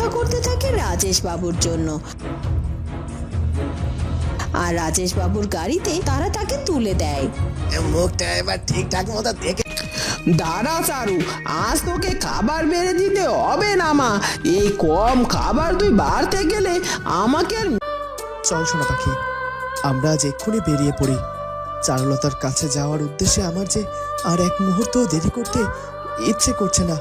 অপেক্ষা করতে থাকে রাজেশ বাবুর জন্য। আর রাজেশ বাবুর গাড়িতে তারা তাকে তুলে দেয়। মুখটা এবার ঠিকঠাক মতো দেখে দাঁড়া চারু, আজ তোকে খাবার বেড়ে দিতে হবে না মা। এই কম খাবার তুই বাড়তে গেলে আমাকে আর চল সোনা পাখি, আমরা আজ এক্ষুনি বেরিয়ে পড়ি। চারুলতার কাছে যাওয়ার উদ্দেশ্যে আমার যে আর এক মুহূর্ত দেরি করতে ইচ্ছে করছে না।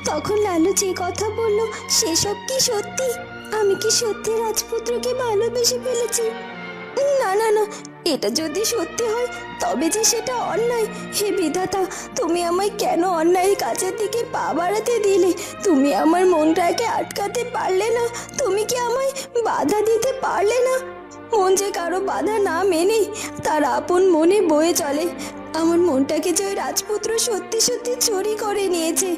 তখন লালু যে কথা বলল সেসব কি সত্যি? আমি কি সত্যি রাজপুত্রকে ভালোবেসে ফেলেছি? না না না, এটা যদি সত্যি হয় তবে যে সেটা অন্যায়। হে বিধাতা, তুমি আমায় কেন অন্যায়ের কাছের দিকে পা বাড়াতে দিলে? তুমি আমার মনটাকে আটকাতে পারলে না? তুমি কি আমায় বাধা দিতে পারলে না? মন যে কারো বাধা না মেনে তার আপন মনে বয়ে চলে। আমার মনটাকে যে ওই রাজপুত্র সত্যি সত্যি চুরি করে নিয়েছে।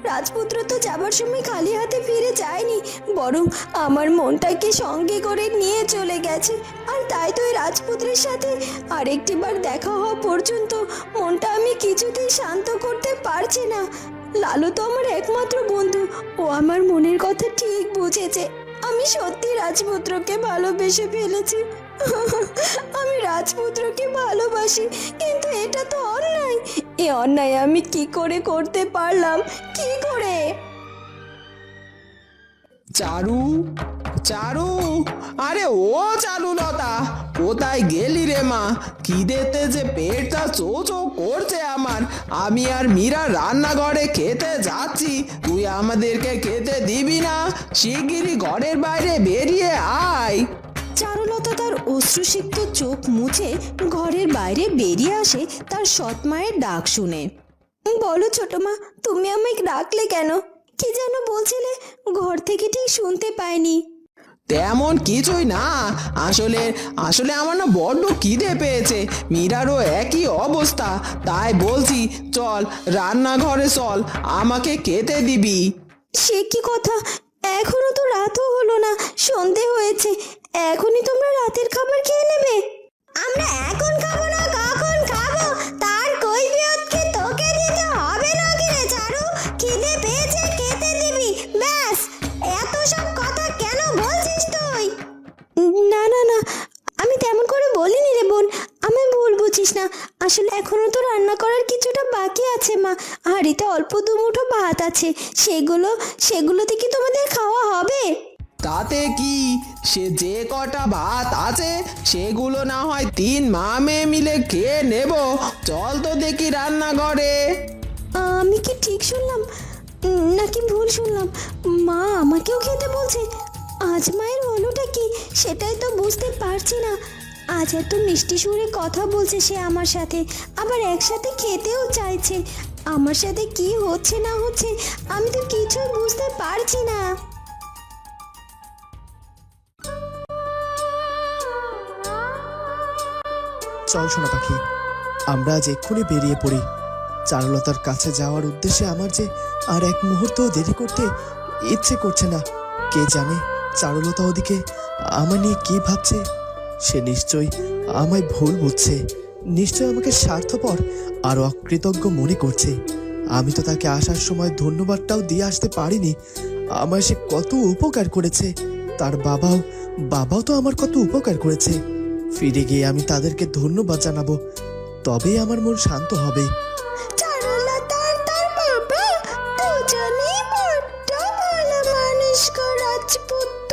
রাজপুত্র তো যাবার সময় খালি হাতে ফিরে যায়নি, বরং আমার মনটাকে সঙ্গে করে নিয়ে চলে গেছে। আর তাই তো ওই রাজপুত্রের সাথে আরেকটি বার দেখা হওয়া পর্যন্ত মনটা আমি কিছুতেই শান্ত করতে পারছি না। লালু তো আমার একমাত্র বন্ধু, ও আমার মনের কথা ঠিক বুঝেছে। আমি সত্যি রাজপুত্রকে ভালোবেসে ফেলেছি। আমি রাজপুত্রকে ভালোবাসি, কিন্তু এটা তো অন্যায়। এ অন্যায় আমি কি করে করতে পারলাম? কি করে? চারু, চারু, আরে ও চারুলতা, কোথায় গেলি রে মা? খিদেতে যে পেটটা চো চো করছে আমার। আমি আর মীরা রান্নাঘরে খেতে যাচ্ছি, তুই আমাদেরকে খেতে দিবি না? শিগগিরই ঘরের বাইরে বেরিয়ে আয়। চারুলতা তার অশ্রুসিক্ত চোখ মুছে ঘরের বাইরে বেরিয়ে আসে তার সৎ মায়ের ডাক শুনে। বলো ছোট মা, তুমি আমায় ডাকলে কেন? কি যেন বলছিলে? ঘর থেকে ঠিক শুনতে পাইনি। তেমন কিছুই না, আসলে আসলে আমার না বড্ড খিদে পেয়েছে। মীরারও একই অবস্থা, তাই বলছি চল রান্নাঘরে চল, আমাকে খেতে দিবি। সে কি কথা? এখনো তো রাতও হলো না, সন্ধে হয়েছে। এখনই তোমরা রাতের খাবার খেয়ে নেবে? আমরা এখন খাবো না, কখন খাবো তার কৈফিয়ত কি তোকে দিতে হবে নাকি রে চারু? খিদে পেয়েছে, খেতে দিবি, ব্যাস। এত সব কথা কেন বলছিস তুই? না না না, আমি তেমন করে বলিনি রে বোন, আমি ভুল বুঝিস না। আসলে এখনো তো রান্না করার কিছুটা বাকি আছে মা। হাঁড়িতে অল্প দুমুঠো ভাত আছে, সেগুলোতে কি তোমাদের খাওয়া হবে? তাতে কি, সে যে কটা ভাত আছে সেগুলো না হয় 3 মা মেয়ে মিলে খেয়ে নেব। চল তো দেখি রান্নাঘরে। আমি কি ঠিক শুনলাম নাকি ভুল শুনলাম? মা আমাকেও খেতে বলছে? আজ মায়ের হলোটা কি সেটাই তো বুঝতে পারছি না। আজ এত মিষ্টি সুরে কথা বলছে সে আমার সাথে, আবার একসাথে খেতেও চাইছে। আমার সাথে কি হচ্ছে না হচ্ছে আমি তো কিছুই বুঝতে পারছি না। চল সোনা পাখি, আমরা আজ এক্ষুনি বেরিয়ে পড়ি। চারুলতার কাছে যাওয়ার উদ্দেশ্যে আমার যে আর এক মুহূর্ত দেরি করতে ইচ্ছে করছে না। কে জানে চারুলতা ওদিকে আমায় নিয়ে কি ভাবছে? সে নিশ্চয়ই আমায় ভুল বুঝছে, নিশ্চয় আমাকে স্বার্থপর আর অকৃতজ্ঞ মনে করছে। আমি তো তাকে আসার সময় ধন্যবাদটাও দিয়ে আসতে পারিনি। আমায় সে কত উপকার করেছে, তার বাবাও তো আমার কত উপকার করেছে। ফিরে গিয়ে আমি তাদেরকে ধন্যবাদ জানাবো, তবেই আমার মন শান্ত হবে। চারুলতা আর তার বাবা দুজনেই বড্ড ভালো মানুষ গো রাজপুত্র।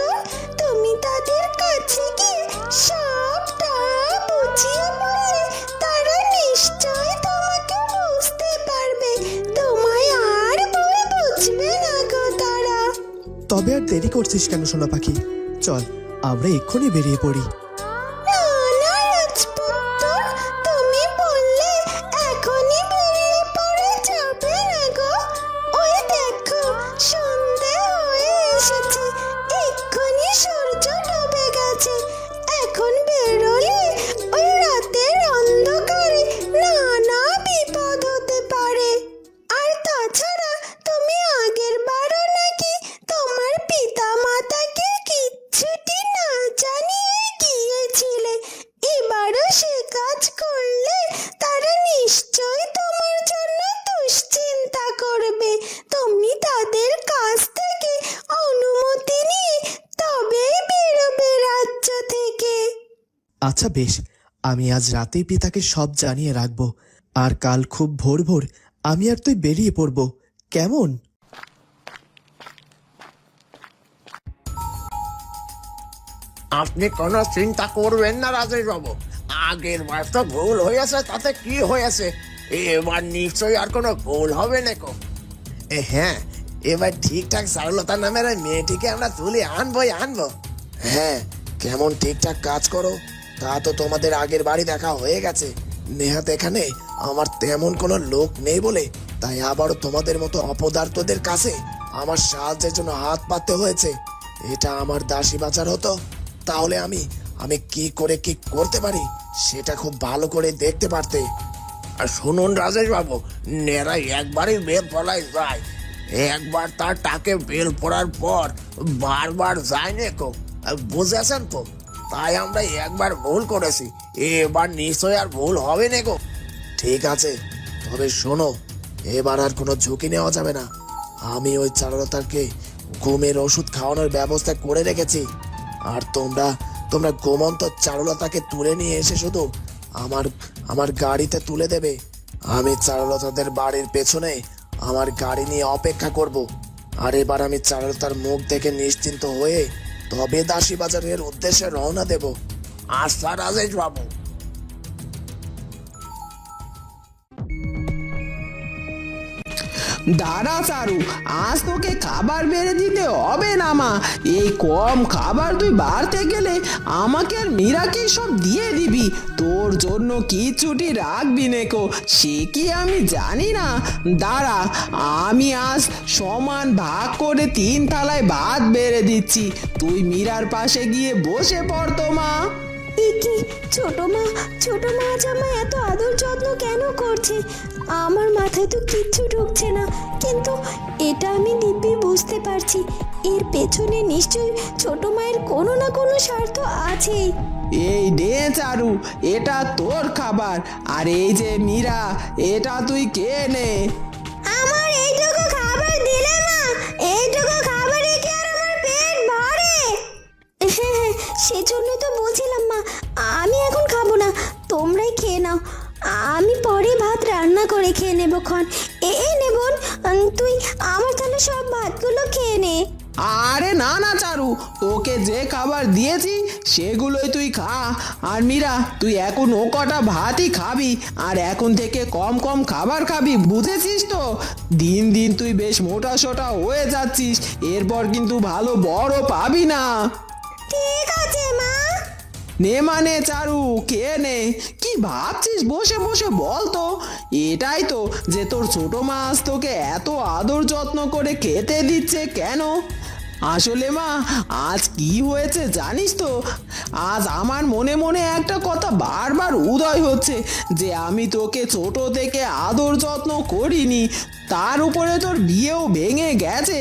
তুমি তাদের কাছে গিয়ে সবটা বুঝিয়ে বললে তারা নিশ্চয় তোমাকে বুঝতে পারবে। তোমায় আর ভুল বুঝবে না গো তারা। তবে আর দেরি করছিস কেন সোনা পাখি? চল আমরা এক্ষুনি বেরিয়ে পড়ি। না না রাজপুত্র, তুমি বললে এখনই বেরিয়ে পড়ে যাবে না গো। ওই দেখো সন্ধে হয়ে এসেছে, এক্ষুনি সূর্য ডুবে গেছে। এখন বেরোলে ওই রাতের অন্ধকারে নানা বিপদ হতে পারে। আর তাছাড়া তুমি আগের বারও নাকি তোমার পিতা মাতাকে কিচ্ছুটি না জানিয়ে গিয়ে আচ্ছা বেশ, আমি আজ রাতেই পিতাকে সব জানিয়ে রাখবো। আর কাল খুব ভোর ভোর আমি আর তুই বেরিয়ে পড়ব, কেমন? আপনি কোনো চিন্তা করবেন না রাজেশ বাবু, আগের বার তো ভুল হয়েছে, তাতে কি হয়েছে? এবার নিশ্চয়ই আর কোনো ভুল হবে না কো। হ্যাঁ, এবার ঠিকঠাক চারুলতা নামের ওই মেয়েটিকে আমরা তুলে আনবো। হ্যাঁ, কেমন ঠিকঠাক কাজ করো, তা তো তোমাদের আগের বাড়ি দেখা হয়ে গেছে। নেহাত এখানে আমার তেমন কোনো লোক নেই বলে তাই আবারও তোমাদের মতো অপদার্থদের কাছে আমার সাহায্যের জন্য হাত পাততে হয়েছে। এটা আমার দাসী বাঁচার হতো, তাহলে আমি কি করে কি করতে পারি সেটা খুব ভালো করে দেখতে পারতে। আর শুনুন রাজেশ বাবু, নেড়াই একবারই বেল পড়াই যায়, একবার তার টাকে বেল পড়ার পর বারবার যায় না কো, বুঝেছেন তো? তাই আমরা একবার ভুল করেছি, এবার নিশ্চয় আর ভুল হবে না গো। ঠিক আছে, তবে শোনো, এবার আর কোনো ঝুঁকি নেওয়া যাবে না। আমি ওই চারুলতাকে ঘুমের ওষুধ খাওয়ানোর ব্যবস্থা করে রেখেছি। আর তোমরা ঘুমন্ত চারুলতাকে তুলে নিয়ে এসে শুধু আমার গাড়িতে তুলে দেবে। আমি চারুলতাদের বাড়ির পেছনে আমার গাড়ি নিয়ে অপেক্ষা করব। আর এবার আমি চারুলতার মুখ দেখে নিশ্চিন্ত হয়ে তবে দাসী বাজারের উদ্দেশ্যে রওনা দেব। আচ্ছা রাজেশ বাবু। দাঁড়া চারু, আজ তোকে খাবার বেড়ে দিতে হবে না মা। এই কম খাবার তুই বাড়তে গেলে আমাকে আর মীরাকে সব দিয়ে দিবি, তোর জন্য কিচ্ছুটি রাখবি নেকো, সে কি আমি জানি না। দাঁড়া, আমি আজ সমান ভাগ করে 3 থালায় ভাত বেড়ে দিচ্ছি, তুই মীরার পাশে গিয়ে বসে পড় তো মা। কি ছোট মা আজ আমায় এত আদর যত্ন কেন করছে? আমার মাথায় তো কিচ্ছু ঢুকছে না, কিন্তু এটা আমি দিব্যি বুঝতে পারছি, এর পেছনে নিশ্চয়ই ছোট মায়ের কোনো না কোনো স্বার্থ আছে। এই নে চারু, এটা তোর খাবার, আর এই যে মীরা, এটা তুই কে নে। আমার এইটুকু খাবার দিলে মা, এইটুকু খাবারে কি আর আমার পেট ভরে? হ্যাঁ, সেজন্যই তো বলছিলাম মা, আমি এখন খাবো না, তোমরাই খেয়ে নাও, আমি পরে ভাত রান্না করে খেয়ে নেবো ক্ষণ। নে বোন, তুই আমার তাহলে সব ভাতগুলো খেয়ে নে। আরে না না চারু, তোকে যে খাবার দিয়েছি সেগুলোই তুই খা। আর মীরা, তুই এখন ও কটা ভাতই খাবি, আর এখন থেকে কম কম খাবার খাবি, বুঝেছিস তো? দিন দিন তুই বেশ মোটা সোটা হয়ে যাচ্ছিস, এরপর কিন্তু ভালো বড় পাবি না। ঠিক আছে মা। নে মানে চারু, খেয়ে নে। কি ভাবছিস বসে বসে বল তো? এটাই তো যে তোর ছোট মা আজ তোকে এত আদর যত্ন করে খেতে দিচ্ছে কেন? আসলে মা, আজ কি হয়েছে জানিস তো? আজ আমার মনে মনে একটা কথা বারবার উদয় হচ্ছে, যে আমি তোকে ছোট থেকে আদর যত্ন করিনি, তার উপরে তোর বিয়েও ভেঙে গেছে।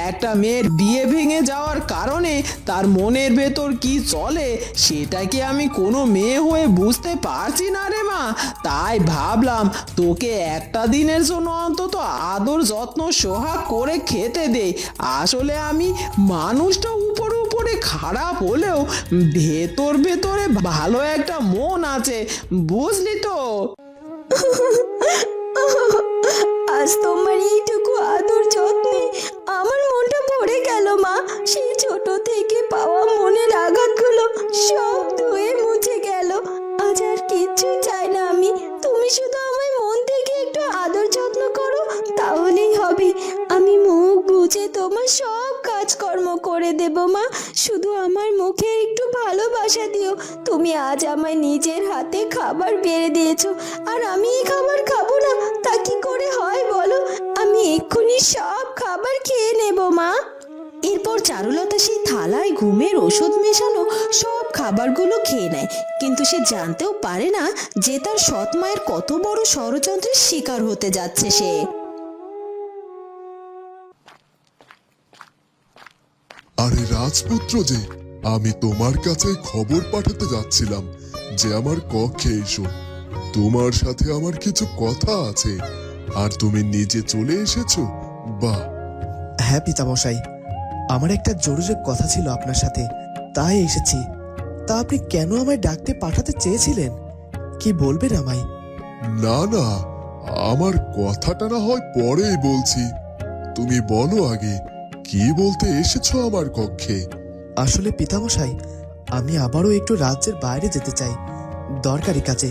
একটা মেয়ের বিয়ে ভেঙে যাওয়ার কারণে তার মনের ভেতর কি চলে সেটা কি আমি কোনো মেয়ে হয়ে বুঝতে পারছি না রে মা। তাই ভাবলাম তোকে একটা দিনের জন্য অন্তত আদর যত্ন সোহাগ করে খেতে দে। আসলে আমি মানুষটা উপরে উপরে খারাপ হলেও ভেতর ভেতরে ভালো একটা মন আছে, বুঝলি তো? আজ তোমার এইটুকু আদর যত্নে আমার মনটা ভরে গেল মা। সেই ছোট থেকে পাওয়া মনের আঘাতগুলো সব ধুয়ে মুছে গেল। আজ আর কিচ্ছু চাই না আমি, তুমি শুধু আমায় মন থেকে একটু আদর যত্ন করো, তাহলেই হবে। আমি মুখ বুজে তোমার সব কাজকর্ম করে দেব মা, শুধু আমার মুখে একটু ভালোবাসা দিও। তুমি আজ আমায় নিজের হাতে খাবার বেড়ে দিয়েছো, আর আমি এই খাবার খাবো না তা কি করে হয় বলো? আমি এক্ষুনি সব খাবার খেয়ে নেব মা। এরপর চারুলতা সেই থালায় ঘুমের ওষুধ মেশানো সব খাবারগুলো খেয়ে নেয়, কিন্তু সে জানতেও পারে না যে তার সৎ মায়ের কত বড় ষড়যন্ত্রের শিকার হতে যাচ্ছে সে। আরে রাজপুত্র, যে আমি তোমার কাছে খবর পাঠাতে যাচ্ছিলাম যে আমার কক্ষে এসো, তোমার সাথে আমার কিছু কথা আছে। আর তুমি নিজে চলে এসেছো, বাহ। হ্যাঁ পিতামশাই, আমার একটা জরুরি কথা ছিল আপনার সাথে, তাই এসেছি। তা আপনি কেন আমায় ডাকতে পাঠাতে চেয়েছিলেন? কি বলবেন আমায়? না না, আমার কথাটা না হয় পরেই বলছি। তুমি বলো আগে, কি বলতে এসেছো আমার কক্ষে? আসলে পিতামশাই, আমি আবারও একটু রাজ্যের বাইরে যেতে চাই, দরকারি কাজে।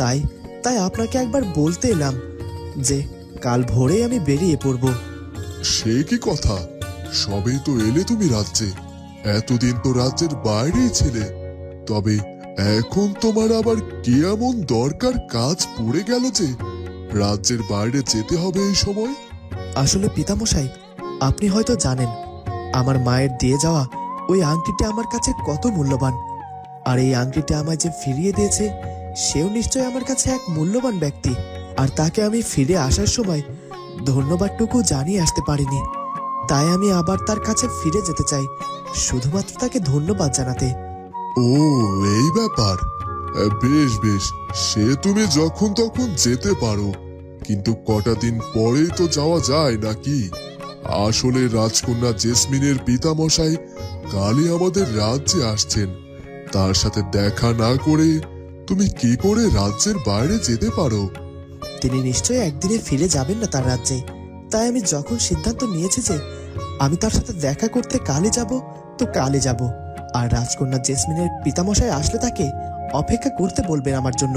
তাই তাই আপনাকে একবার বলতে এলাম যে কাল ভোরে আমি বেরিয়ে পড়ব। সে কি কথা? সবেই তো এলে তুমি রাজ্যে, এতদিন তো রাজ্যের বাইরেই ছিলে। তবে এখন তোমার আবার কি এমন দরকার কাজ পড়ে গেল যে রাজ্যের বাইরে যেতে হবে এই সময়? আসলে পিতামশাই, আপনি হয়তো জানেন আমার মায়ের দিয়ে যাওয়া ওই আংটিটা আমার কাছে কত মূল্যবান। আর এই আংটিটা আমায় যে ফিরিয়ে দিয়েছে সেও নিশ্চয় আমার কাছে এক মূল্যবান ব্যক্তি। আর তাকে আমি ফিরে আসার সময় ধন্যবাদটুকু জানিয়ে আসতে পারিনি। তাই আমি আবার তার কাছে ফিরে যেতে চাই, শুধুমাত্র তাকে ধন্যবাদ জানাতে। ও, এই ব্যাপার। বেশ বেশ, সে তুমি যখন তখন যেতে পারো, কিন্তু কটা দিন পরেই তো যাওয়া যায় নাকি? আসলে রাজকন্যা জেসমিনের পিতামশাই কালই আমাদের রাজ্যে আসছেন। তার সাথে দেখা না করে তুমি কি করে রাজ্যের বাইরে যেতে পারো? তিনি নিশ্চয়ই একদিনে ফিরে যাবেন না তার রাজ্যে। তাই আমি যখন সিদ্ধান্ত নিয়েছি যে আমি তার সাথে দেখা করতে কালই যাব, তো কালই যাব। আর রাজকন্যা জেসমিনের পিতামশাই আসলে তাকে অপেক্ষা করতে বলবেন আমার জন্য।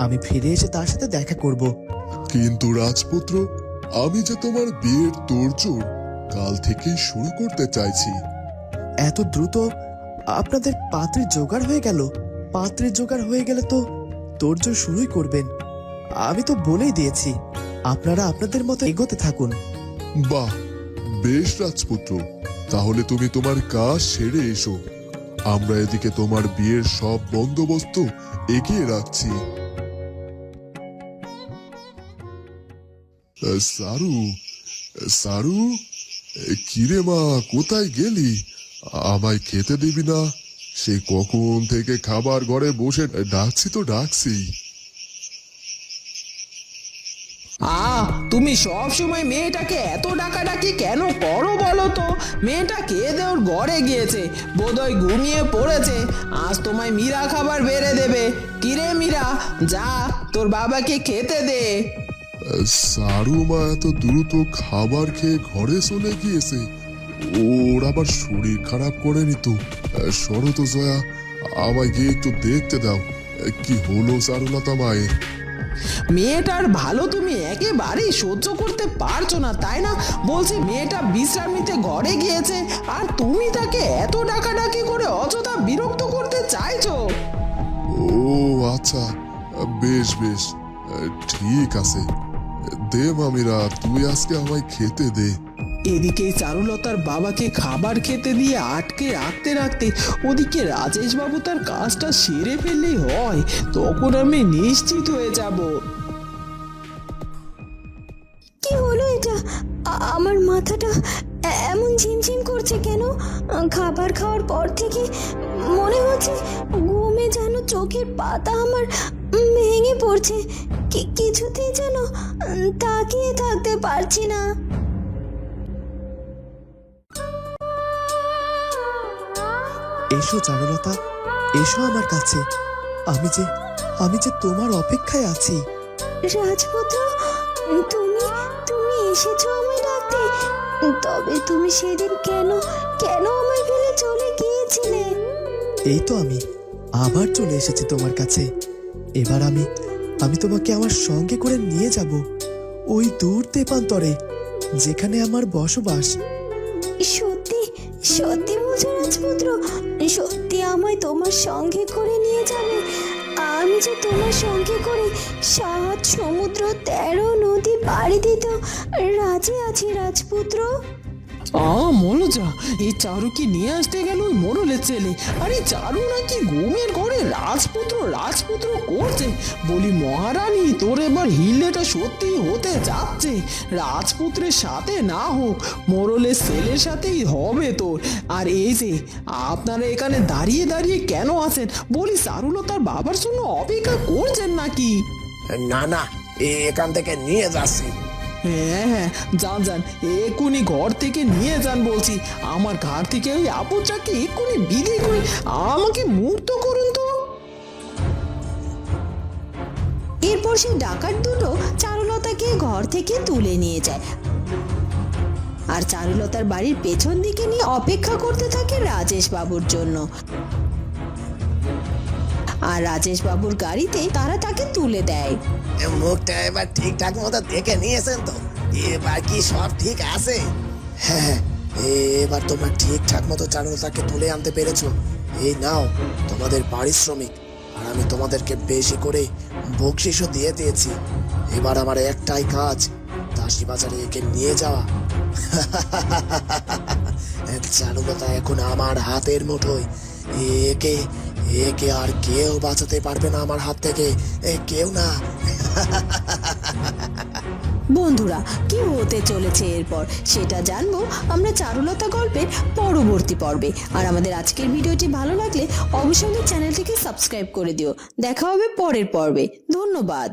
আমি ফিরে এসে তার সাথে দেখা করব। কিন্তু রাজপুত্র, আমি যে তোমার বিয়ের তোড়জোড় কাল থেকেই শুরু করতে চাইছি। এত দ্রুত আপনাদের পাত্রের জোগাড় হয়ে গেল? পাত্রের জোগাড় হয়ে গেলে তো তোড়জোড় শুরুই করবেন। আমি তো বলেই দিয়েছি, আপনারা আপনাদের মতো এগোতে থাকুন। বাহ, বেশ রাজপুত্র, তাহলে তুমি তোমার কাজ সেরে এসো। আমরা এদিকে তোমার বিয়ের সব বন্দোবস্ত এগিয়ে রাখছি। সারু, সারু, কিরে মা, কোথায় গেলি? আমায় খেতে দিবি না? সে কখন থেকে খাবার ঘরে বসে ডাকছি তো ডাকছি। তুমি সব সময় মেয়েটাকে এত ডাকাডাকি কেন করো বলো তো? মেয়েটা খেয়ে দে ওর ঘরে গিয়েছে, বোধহয় ঘুমিয়ে পড়েছে। আজ তোমায় মীরা খাবার বেড়ে দেবে। কিরে মীরা, যা তোর বাবাকে খেতে দে। সারু মা এত দ্রুত খাবার খেয়ে ঘরে চলে গিয়েছে? ওর আবার শরীর খারাপ করেনি তো? সরো তো জয়া, আমায় গিয়ে একটু দেখতে দাও কি হলো চারুলতা মায়ের। মেয়েটার ভালো তুমি একেবারেই সহ্য করতে পারছো না, তাই না? বলছি মেয়েটা বিশ্রাম নিতে ঘরে গিয়েছে, আর তুমি তাকে এত ডাকাডাকি করে অযথা বিরক্ত করতে চাইছো। ও আচ্ছা, বেশ বেশ, ঠিক আছে। দে মামিরা, তুই আজকে আমায় খেতে দে। এদিকে চারুলতার বাবাকে খাবার খেতে দিয়ে আটকে রাখতে রাখতে ওদিকে রাজেশ বাবু তার কাজটা সেরে ফেললেই হয়, তখন আমি নিশ্চিত হয়ে যাব। কি হলো এটা? আমার মাথাটা এমন ঝিমঝিম করছে কেন? খাবার খাওয়ার পর থেকে মনে হচ্ছে ঘুমে যেন চোখের পাতা আমার ভেঙে পড়ছে। কিছুতেই যেন তাকিয়ে থাকতে পারছি না। এসো চারুলতা, এসো আমার কাছে। আমি যে তোমার অপেক্ষায় আছি। রাজপুত্র, তুমি তুমি এসেছো আমায় ডাকতে? তবে তুমি সেদিন কেন কেন আমায় ফেলে চলে গিয়েছিলে? এই তো আমি আবার চলে এসেছি তোমার কাছে। এবার আমি তোমাকে আমার সঙ্গে করে নিয়ে যাব ওই দূর তেপান্তরে, যেখানে আমার বসবাস। সত্যি সত্যি বলছো রাজপুত্র? সত্যি আমায় তোমার সঙ্গে করে নিয়ে যাবে? আমি যে তোমার সঙ্গে করে 7 সমুদ্র 13 নদী পাড়ি দিতে রাজি আছি রাজপুত্র। মনোজা, এই চারুকে নিয়ে আসতে গেল ওই মোড়লের ছেলে। আরে চারু নাকি ঘুমের ঘরে রাজপুত্র রাজপুত্র করছে। বলি মহারানী, তোর এবার হিল্লেটা সত্যি হতে যাচ্ছে। রাজপুত্রের সাথে না হোক, মোড়লের ছেলের সাথেই হবে তোর। আর এই যে আপনারা এখানে দাঁড়িয়ে দাঁড়িয়ে কেন আছেন? বলি চারুলতার বাবার জন্য অপেক্ষা করছেন নাকি? না না, এখান থেকে নিয়ে যাচ্ছি। হ্যাঁ হ্যাঁ, যান যান, এক্ষুনি ঘর থেকে নিয়ে যান বলছি। আমার ঘর থেকে ওই আপুচাকে এক্ষুনি বিদায় করে আমাকে মুক্ত করুন তো। এরপর সেই ডাকাত দুটো চারুলতাকে ঘর থেকে তুলে নিয়ে যায় আর চারুলতার বাড়ির পেছন দিকে নিয়ে অপেক্ষা করতে থাকে রাজেশ বাবুর জন্য। আর রাজেশ বাবুর গাড়িতে তারা তাকে তুলে দেয়। মুখটা এবার ঠিকঠাক মতো দেখে নিয়েছেন তো? এবার কি সব ঠিক আছে? হ্যাঁ, এবার তোমরা ঠিকঠাক মতো চারুলতাকে তুলে আনতে পেরেছো। এই নাও তোমাদের পারিশ্রমিক, আর আমি তোমাদেরকে বেশি করে বকশিসও দিয়ে দিয়েছি। এবার আমার একটাই কাজ, দাসী বাজারে একে নিয়ে যাওয়া। চারুলতা এখন আমার হাতের মুঠোয়। একে একে আর কেউ বাঁচাতে পারবে না আমার হাত থেকে, কেউ না। বন্ধুরা, কি হতে চলেছে এরপর সেটা জানবো আমরা চারুলতা গল্পের পরবর্তী পর্বে। আর আমাদের আজকের ভিডিওটি ভালো লাগলে অবশ্যই চ্যানেলটিকে সাবস্ক্রাইব করে দিও। দেখা হবে পরের পর্বে। ধন্যবাদ।